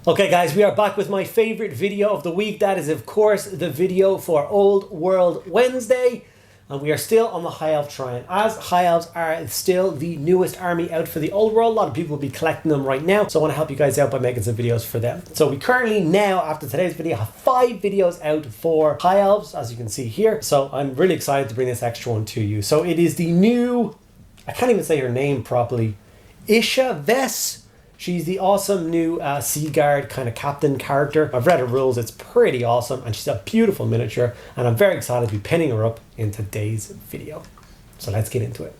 Okay guys, we are back with my favorite video of the week. That is of course the video for Old World Wednesday. And we are still on the High Elf Shrine, as High Elves are still the newest army out for the Old World. A lot of people will be collecting them right now, so I want to help you guys out by making some videos for them. So we currently now, after today's video, have 5 videos out for High Elves, as you can see here. So I'm really excited to bring this extra one to you. So it is the new, I can't even say her name properly, Ishaya Vess. She's the awesome new Sea Guard kind of captain character. I've read her rules, it's pretty awesome, and she's a beautiful miniature, and I'm very excited to be pinning her up in today's video. So let's get into it.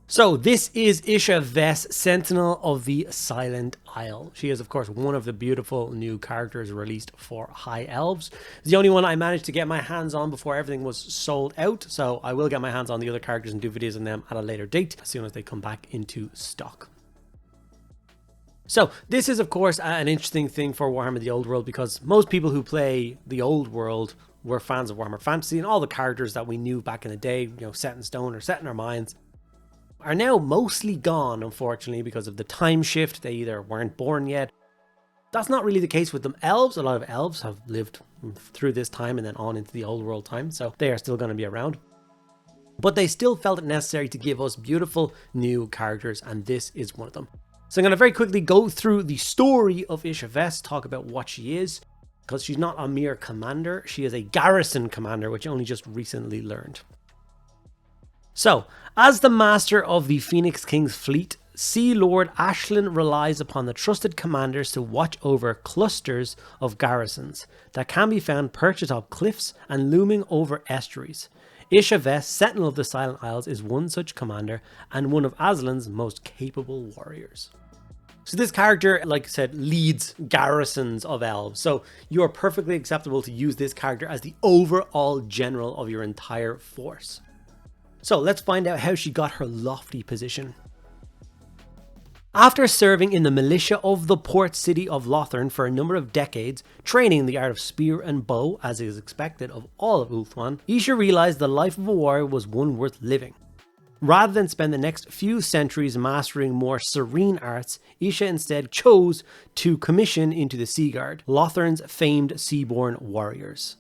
So this is Ishaya Vess, Sentinel of the Silent Isle. She is of course one of the beautiful new characters released for High Elves. It's the only one I managed to get my hands on before everything was sold out, so I will get my hands on the other characters and do videos on them at a later date, as soon as they come back into stock. So this is of course an interesting thing for Warhammer the Old World, because most people who play the Old World were fans of Warhammer Fantasy, and all the characters that we knew back in the day, you know, set in stone or set in our minds, are now mostly gone, unfortunately, because of the time shift. They either weren't born yet. That's not really the case with them elves. A lot of elves have lived through this time and then on into the Old World time, so they are still going to be around. But they still felt it necessary to give us beautiful new characters, and this is one of them. So I'm going to very quickly go through the story of Ishaya Vess, talk about what she is, because she's not a mere commander, she is a garrison commander, which I only just recently learned. So, as the master of the Phoenix King's fleet, Sea Lord Ashlyn relies upon the trusted commanders to watch over clusters of garrisons that can be found perched atop cliffs and looming over estuaries. Ishaya Vess, Sentinel of the Silent Isles, is one such commander and one of Aslan's most capable warriors. So this character, like I said, leads garrisons of elves. So you are perfectly acceptable to use this character as the overall general of your entire force. So let's find out how she got her lofty position. After serving in the militia of the port city of Lothern for a number of decades, training the art of spear and bow as is expected of all of Ulthuan, Ishaya realized the life of a warrior was one worth living. Rather than spend the next few centuries mastering more serene arts, Ishaya instead chose to commission into the Sea Guard, Lothern's famed seaborne warriors.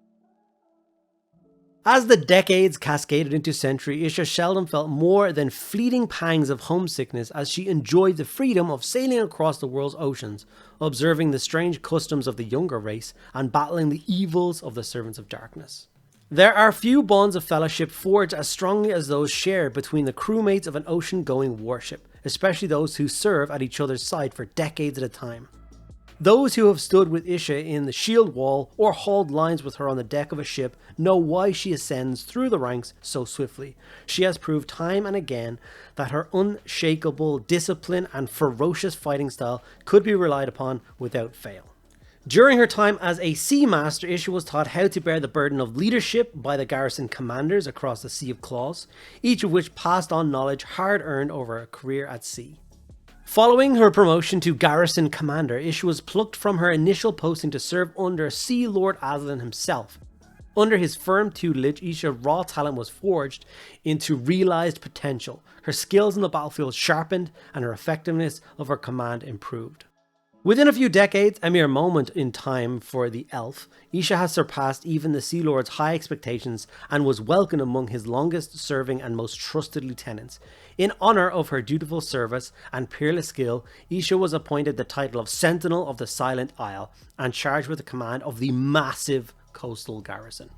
As the decades cascaded into century, Ishaya seldom felt more than fleeting pangs of homesickness as she enjoyed the freedom of sailing across the world's oceans, observing the strange customs of the younger race and battling the evils of the servants of darkness. There are few bonds of fellowship forged as strongly as those shared between the crewmates of an ocean-going warship, especially those who serve at each other's side for decades at a time. Those who have stood with Ishaya in the shield wall or hauled lines with her on the deck of a ship know why she ascends through the ranks so swiftly. She has proved time and again that her unshakable discipline and ferocious fighting style could be relied upon without fail. During her time as a sea master, Ishaya was taught how to bear the burden of leadership by the garrison commanders across the Sea of Claws, each of which passed on knowledge hard earned over a career at sea. Following her promotion to garrison commander, Ishaya was plucked from her initial posting to serve under Sea Lord Aslan himself. Under his firm tutelage, Ishaya's raw talent was forged into realized potential, her skills in the battlefield sharpened, and her effectiveness of her command improved. Within a few decades, a mere moment in time for the elf, Ishaya has surpassed even the Sea Lord's high expectations and was welcomed among his longest serving and most trusted lieutenants. In honour of her dutiful service and peerless skill, Ishaya was appointed the title of Sentinel of the Silent Isle and charged with the command of the massive coastal garrison.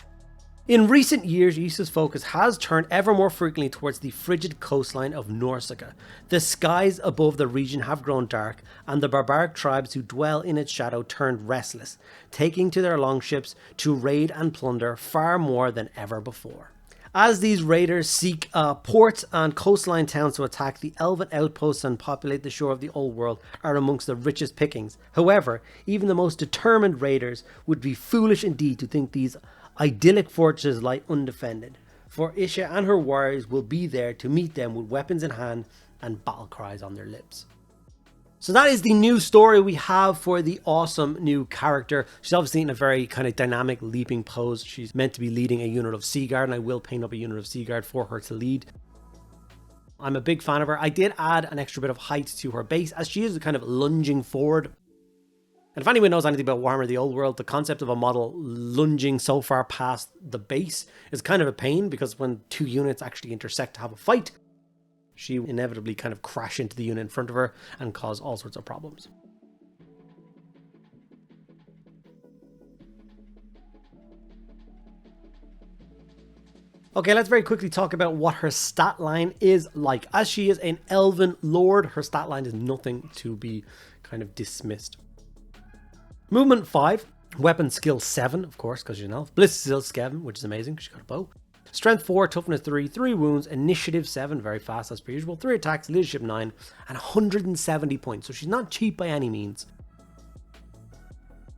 In recent years, Ishaya's focus has turned ever more frequently towards the frigid coastline of Norsca. The skies above the region have grown dark, and the barbaric tribes who dwell in its shadow turned restless, taking to their longships to raid and plunder far more than ever before. As these raiders seek ports and coastline towns to attack, the elven outposts and populate the shore of the Old World are amongst the richest pickings. However, even the most determined raiders would be foolish indeed to think these idyllic fortresses lie undefended, for Ishaya and her warriors will be there to meet them with weapons in hand and battle cries on their lips. So that is the new story we have for the awesome new character. She's obviously in a very kind of dynamic leaping pose. She's meant to be leading a unit of Sea Guard, and I will paint up a unit of Sea Guard for her to lead. I'm a big fan of her. I did add an extra bit of height to her base as she is kind of lunging forward. And if anyone knows anything about Warhammer the Old World, the concept of a model lunging so far past the base is kind of a pain, because when two units actually intersect to have a fight, she inevitably kind of crash into the unit in front of her and cause all sorts of problems. Okay, let's very quickly talk about what her stat line is like. As she is an elven lord, her stat line is nothing to be kind of dismissed. Movement 5, weapon skill 7, of course, because she's an elf. Bliss skill 7, which is amazing because she got a bow. Strength 4, toughness 3, 3 wounds, initiative 7, very fast as per usual, 3 attacks, leadership 9, and 170 points. So she's not cheap by any means.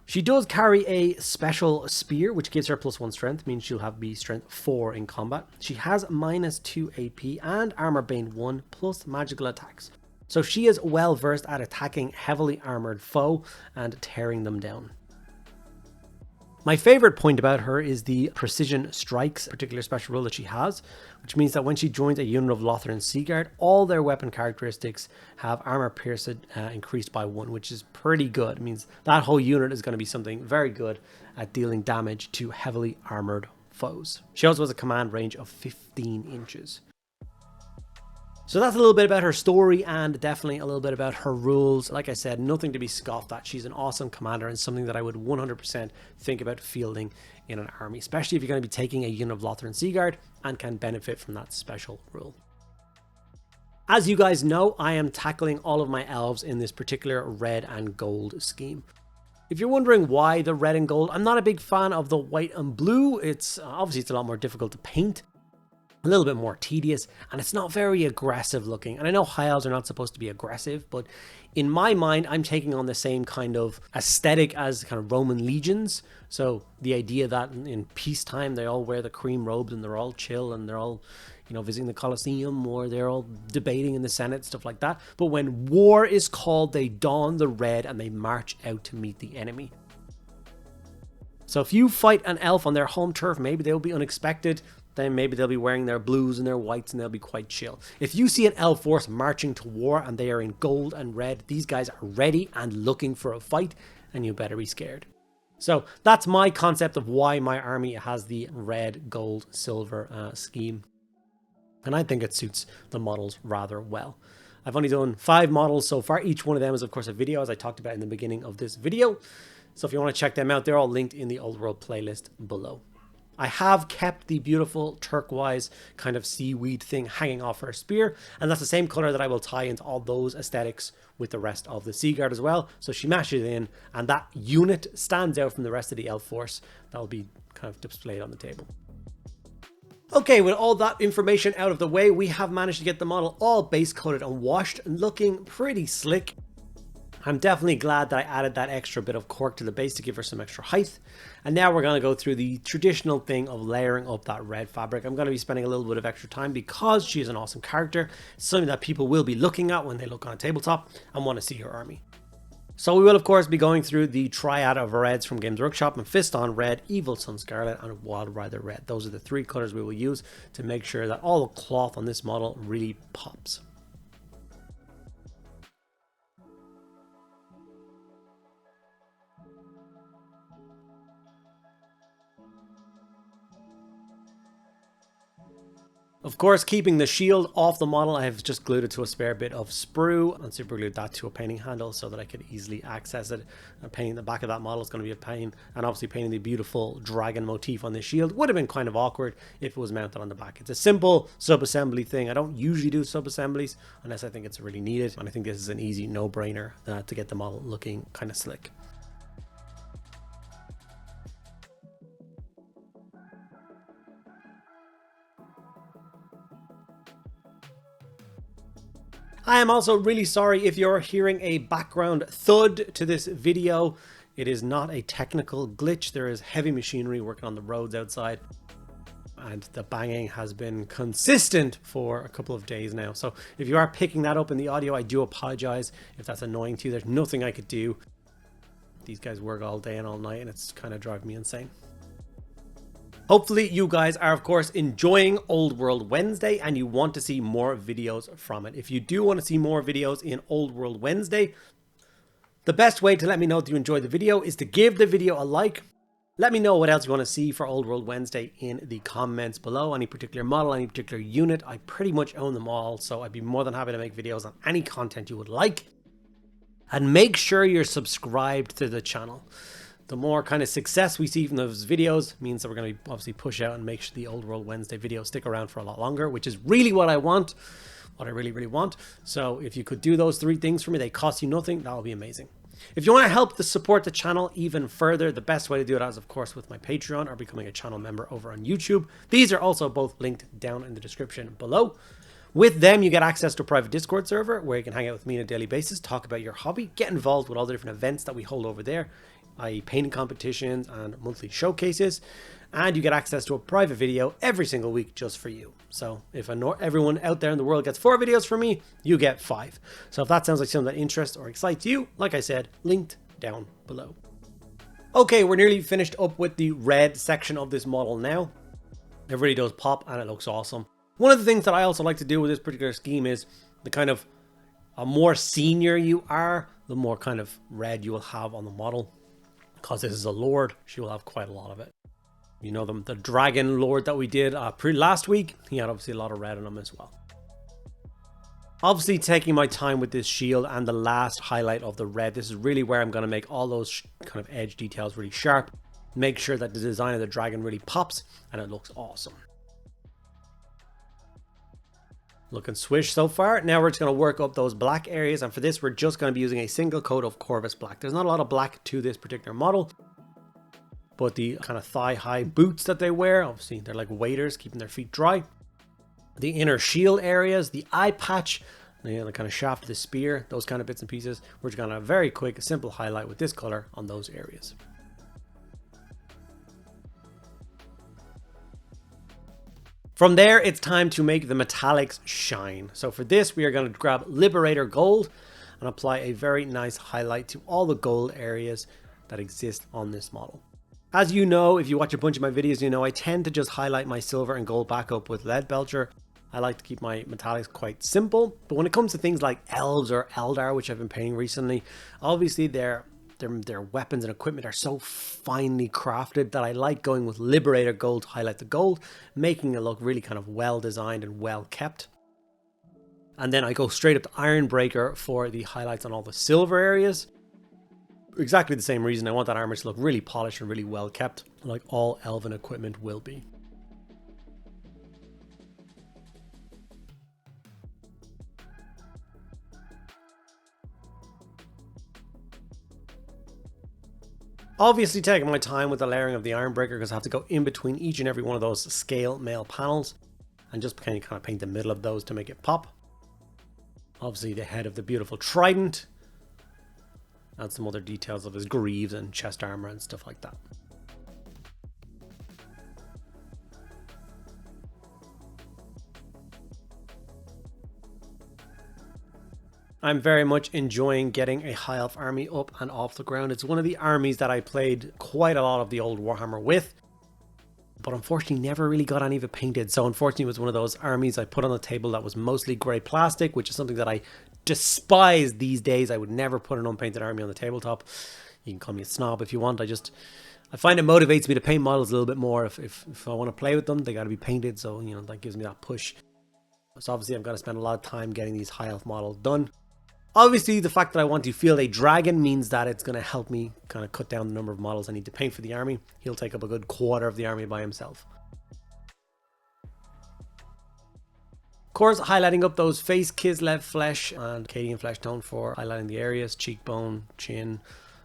She does carry a special spear, which gives her +1 strength, means she'll have be strength 4 in combat. She has -2 AP and armor bane 1 plus magical attacks. So she is well versed at attacking heavily armored foe and tearing them down. My favorite point about her is the precision strikes, particular special rule that she has, which means that when she joins a unit of Lothran Seaguard, all their weapon characteristics have armor pierced increased by 1, which is pretty good. It means that whole unit is going to be something very good at dealing damage to heavily armored foes. She also has a command range of 15 inches. So that's a little bit about her story and definitely a little bit about her rules. Like I said, nothing to be scoffed at. She's an awesome commander and something that I would 100% think about fielding in an army, especially if you're going to be taking a unit of Lothran Seaguard and can benefit from that special rule. As you guys know, I am tackling all of my elves in this particular red and gold scheme. If you're wondering why the red and gold, I'm not a big fan of the white and blue. It's obviously it's a lot more difficult to paint, a little bit more tedious, and it's not very aggressive looking. And I know High Elves are not supposed to be aggressive, but in my mind, I'm taking on the same kind of aesthetic as kind of Roman legions. So the idea that in peacetime, they all wear the cream robes and they're all chill and they're all, you know, visiting the Colosseum, or they're all debating in the Senate, stuff like that. But when war is called, they don the red and they march out to meet the enemy. So if you fight an elf on their home turf, maybe they'll be unexpected. Then maybe they'll be wearing their blues and their whites and they'll be quite chill. If you see an elf force marching to war and they are in gold and red, these guys are ready and looking for a fight, and you better be scared. So that's my concept of why my army has the red, gold, silver scheme. And I think it suits the models rather well. I've only done 5 models so far. Each one of them is of course a video, as I talked about in the beginning of this video. So if you want to check them out, they're all linked in the Old World playlist below. I have kept the beautiful turquoise kind of seaweed thing hanging off her spear, and that's the same color that I will tie into all those aesthetics with the rest of the Seaguard as well. So she mashes in, and that unit stands out from the rest of the elf force. That'll be kind of displayed on the table. Okay, with all that information out of the way, we have managed to get the model all base coated and washed and looking pretty slick. I'm definitely glad that I added that extra bit of cork to the base to give her some extra height. And now we're going to go through the traditional thing of layering up that red fabric. I'm going to be spending a little bit of extra time because she is an awesome character. It's something that people will be looking at when they look on a tabletop and want to see her army. So we will of course be going through the triad of reds from Games Workshop: Mephiston Red, Evil Sun Scarlet, and Wild Rider Red. Those are the 3 colors we will use to make sure that all the cloth on this model really pops. Of course, keeping the shield off the model, I have just glued it to a spare bit of sprue and super glued that to a painting handle so that I could easily access it. And painting the back of that model is going to be a pain, and obviously painting the beautiful dragon motif on this shield would have been kind of awkward if it was mounted on the back. It's a simple sub-assembly thing. I don't usually do sub-assemblies unless I think it's really needed, and I think this is an easy no-brainer to get the model looking kind of slick. I am also really sorry if you're hearing a background thud to this video. It is not a technical glitch. There is heavy machinery working on the roads outside, and the banging has been consistent for a couple of days now. So if you are picking that up in the audio, I do apologize if that's annoying to you. There's nothing I could do. These guys work all day and all night, and it's kind of driving me insane. Hopefully you guys are of course enjoying Old World Wednesday and you want to see more videos from it. If you do want to see more videos in Old World Wednesday, The best way to let me know that you enjoyed the video is to give the video a like. Let me know what else you want to see for Old World Wednesday in the comments below. Any particular model, any particular unit. I pretty much own them all, so I'd be more than happy to make videos on any content you would like. And make sure you're subscribed to the channel. The more kind of success we see from those videos means that we're going to obviously push out and make sure the Old World Wednesday videos stick around for a lot longer, which is really what I want. What I really, really want. So if you could do those 3 things for me, they cost you nothing. That would be amazing. If you want to help to support the channel even further, the best way to do it is, of course, with my Patreon or becoming a channel member over on YouTube. These are also both linked down in the description below. With them, you get access to a private Discord server where you can hang out with me on a daily basis, talk about your hobby, get involved with all the different events that we hold over there, i.e. painting competitions and monthly showcases, and you get access to a private video every single week just for you. So if everyone out there in the world gets 4 videos from me, you get 5. So if that sounds like something that interests or excites you, like I said, linked down below. Okay, we're nearly finished up with the red section of this model now. It really does pop and it looks awesome. One of the things that I also like to do with this particular scheme is the kind of a more senior you are, the more kind of red you will have on the model. Because this is a lord, she will have quite a lot of it. You know, the dragon lord that we did last week, he had obviously a lot of red on him as well. Obviously taking my time with this shield and the last highlight of the red. This is really where I'm going to make all those kind of edge details really sharp. Make sure that the design of the dragon really pops and it looks awesome. Looking swish so far. Now we're just going to work up those black areas, and for this we're just going to be using a single coat of Corvus black. There's not a lot of black to this particular model, but the kind of thigh-high boots that they wear, obviously they're like waders, keeping their feet dry. The inner shield areas, the eye patch, the kind of shaft of the spear, those kind of bits and pieces. We're just going to have a very quick, simple highlight with this color on those areas. From there, it's time to make the metallics shine. So for this, we are going to grab Liberator Gold and apply a very nice highlight to all the gold areas that exist on this model. As you know, if you watch a bunch of my videos, you know I tend to just highlight my silver and gold back up with lead belcher. I like to keep my metallics quite simple, but when it comes to things like elves or Eldar, which I've been painting recently, obviously their weapons and equipment are so finely crafted that I like going with Liberator Gold to highlight the gold, making it look really kind of well designed and well kept. And then I go straight up to Ironbreaker for the highlights on all the silver areas. Exactly the same reason. I want that armor to look really polished and really well kept, like all elven equipment will be. Obviously taking my time with the layering of the Ironbreaker because I have to go in between each and every one of those scale mail panels and just kind of paint the middle of those to make it pop. Obviously the head of the beautiful trident. And some other details of his greaves and chest armor and stuff like that. I'm very much enjoying getting a High Elf army up and off the ground. It's one of the armies that I played quite a lot of the old Warhammer with, but unfortunately never really got any of it painted. So unfortunately it was one of those armies I put on the table that was mostly grey plastic, which is something that I despise these days. I would never put an unpainted army on the tabletop. You can call me a snob if you want. I find it motivates me to paint models a little bit more. If I want to play with them, they got to be painted. So, you know, that gives me that push. So obviously I'm going to spend a lot of time getting these High Elf models done. Obviously, the fact that I want to field a dragon means that it's going to help me kind of cut down the number of models I need to paint for the army. He'll take up a good quarter of the army by himself. Of course, highlighting up those face, Kislev flesh and Cadian flesh tone for highlighting the areas, cheekbone, chin,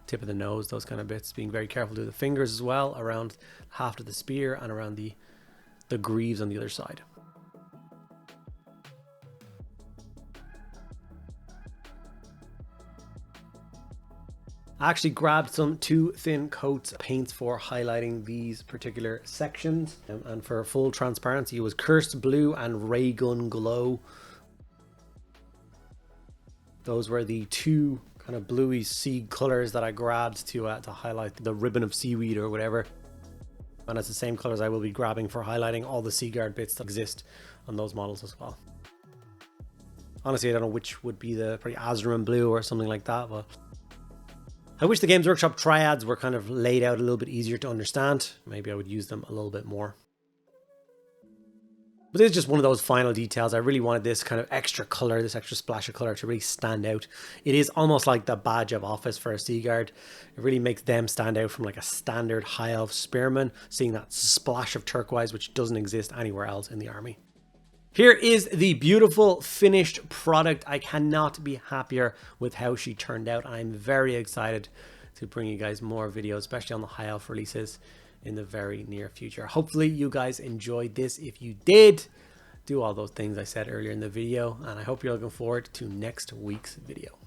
tip of the nose, those kind of bits. Being very careful to the fingers as well, around haft of the spear and around the greaves on the other side. I actually grabbed some 2 thin coats of paints for highlighting these particular sections, and for full transparency it was Cursed Blue and Raygun Glow. Those were the 2 kind of bluey sea colors that I grabbed to highlight the ribbon of seaweed or whatever, and it's the same colors I will be grabbing for highlighting all the sea guard bits that exist on those models as well. Honestly, I don't know which would be the probably Azram Blue or something like that, but I wish the Games Workshop triads were kind of laid out a little bit easier to understand. Maybe I would use them a little bit more. But this is just one of those final details. I really wanted this kind of extra color, this extra splash of color to really stand out. It is almost like the badge of office for a Sea Guard. It really makes them stand out from like a standard High Elf spearman, seeing that splash of turquoise which doesn't exist anywhere else in the army. Here is the beautiful finished product. I cannot be happier with how she turned out. I'm very excited to bring you guys more videos, especially on the High Elf releases in the very near future. Hopefully you guys enjoyed this. If you did, do all those things I said earlier in the video, and I hope you're looking forward to next week's video.